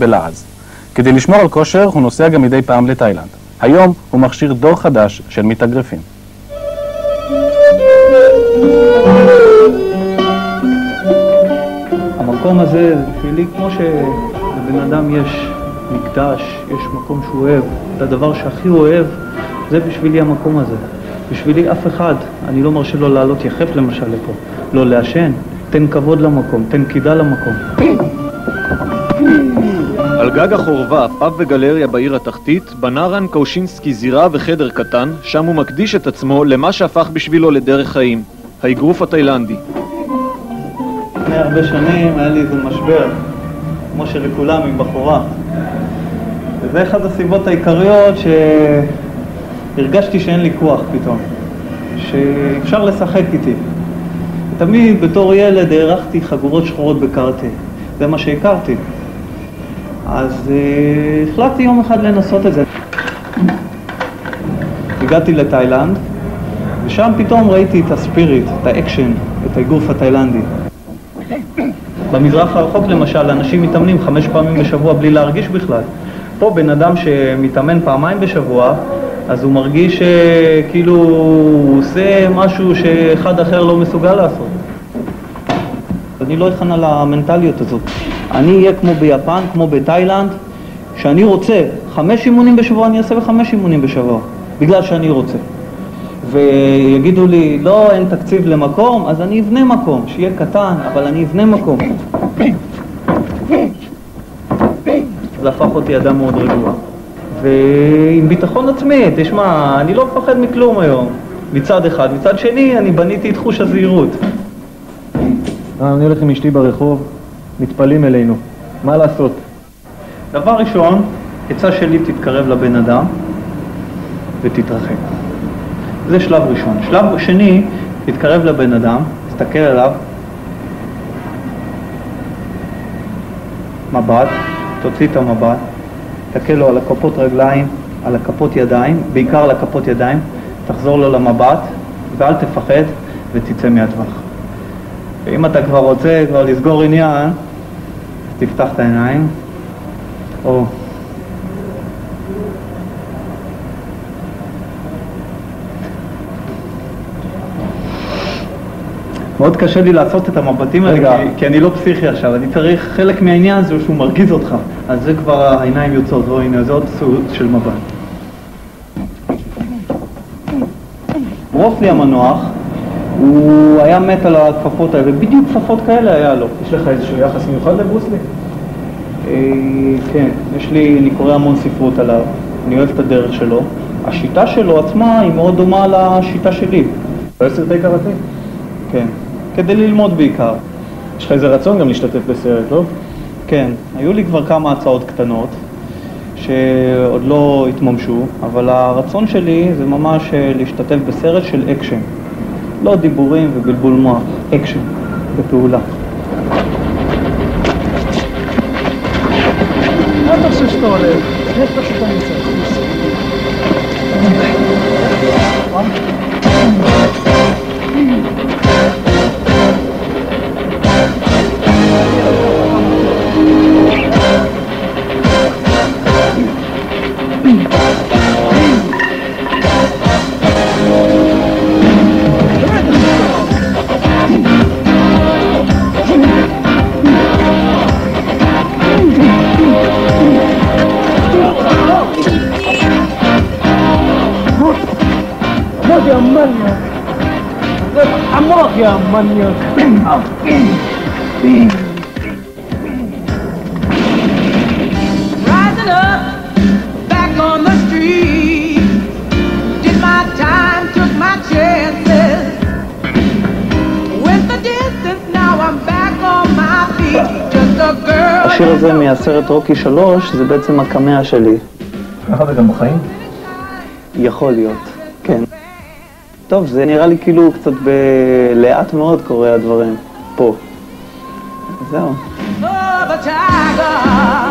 בלעז. כדי לשמור על כושר הוא נוסע גם מדי פעם לתאילנד. היום הוא מכשיר דור חדש של מתאגרפים. המקום הזה, בשבילי, כמו שלבן אדם יש מקדש, יש מקום שהוא אוהב, את הדבר שהכי אוהב, זה בשבילי המקום הזה. בשבילי אף אחד, אני לא מרשה לו לעלות יחף למשל לפה, לא לעשן, תן כבוד למקום, תן קידה למקום. על גג החורבה, פאב וגלריה בעיר התחתית, בנה רן קאושינסקי זירה וחדר קטן, שם הוא מקדיש את עצמו למה שהפך בשבילו לדרך חיים, האגרוף התאילנדי. לפני הרבה שנים היה לי איזה משבר, כמו שלכולם עם בחורה. וזה אחת הסיבות העיקריות שהרגשתי שאין לי כוח פתאום, שאפשר לשחק איתי. תמיד בתור ילד הערכתי חגורות שחורות בקראטה, זה מה שהכרתי. אז החלטתי יום אחד לנסות את זה. הגעתי לתאילנד, ושם פתאום ראיתי את הספיריט, את האקשן, את האגרוף התאילנדי. במזרח הרחוק למשל, אנשים מתאמנים 5 פעמים בשבוע בלי להרגיש בכלל. פה בן אדם שמתאמן 2 פעמים בשבוע, אז הוא מרגיש כאילו הוא עושה משהו שאחד אחר לא מסוגל לעשות. אני לא אכנה למנטליות הזאת. אני אהיה כמו ביפן, כמו בתאילנד, שאני רוצה 5 אימונים בשבוע, אני אעשה 5 אימונים בשבוע, בגלל שאני רוצה. ויגידו לי, לא, אין תקציב למקום, אז אני אבנה מקום, שיהיה קטן, אבל אני אבנה מקום. זה הפך אותי אדם מאוד רגוע. ועם ביטחון עצמי, תשמע, אני לא מפחד מכלום היום, מצד אחד. מצד שני, אני בניתי את תחוש הזהירות. אני הולך עם אשתי ברחוב, מתפלים אלינו. מה לעשות? דבר ראשון, עצה שלי תתקרב לבן אדם ותתרחק. זה שלב ראשון. שלב שני, תתקרב לבן אדם, תסתכל עליו, מבט, תוציא את המבט, תסתכל לו על הכפות רגליים, על הכפות ידיים, בעיקר על הכפות ידיים, תחזור לו למבט ואל תפחד ותצא מהטווח. ואם אתה כבר רוצה לסגור עניין, תפתח את העיניים, או מאוד קשה לי לעשות את המבטים האלה, כי אני לא פסיכי עכשיו, אני צריך, חלק מהעניין זה שהוא מרגיז אותך, אז זה כבר העיניים יוצאות, הנה, זה עוד סוג של מבט. ברוסלי המנוח, הוא היה מת על הכפפות האלה, ובדיוק כפפות כאלה היה לו. יש לך איזשהו יחס מיוחד לברוסלי? כן, אני קורא המון ספרות עליו, אני אוהב את הדרך שלו. השיטה שלו עצמה היא מאוד דומה לשיטה שלי. אתה אוהב סרטי קראטה? כן, כדי ללמוד בעיקר. יש לך איזה רצון גם להשתתף בסרט, לא? כן, היו לי כבר כמה הצעות קטנות שעוד לא התממשו, אבל הרצון שלי זה ממש להשתתף בסרט של אקשן. לא דיבורים ובלבול מוח, אקשן, בפעולה. מה אתה חושב שאתה הולך? איך אתה שאתה נמצא? عمرك يا منيك Rising up, back on the street, did my time, took my chances, went the distance, now I'm back on my feet, just a girl. השיר הזה מהסרט רוקי 3 זה בעצם הקמע שלי. ככה זה גם בחיים? יכול להיות, כן. טוב, זה נראה לי כאילו קצת לאט מאוד קורה הדברים פה. זהו. Oh, the tiger.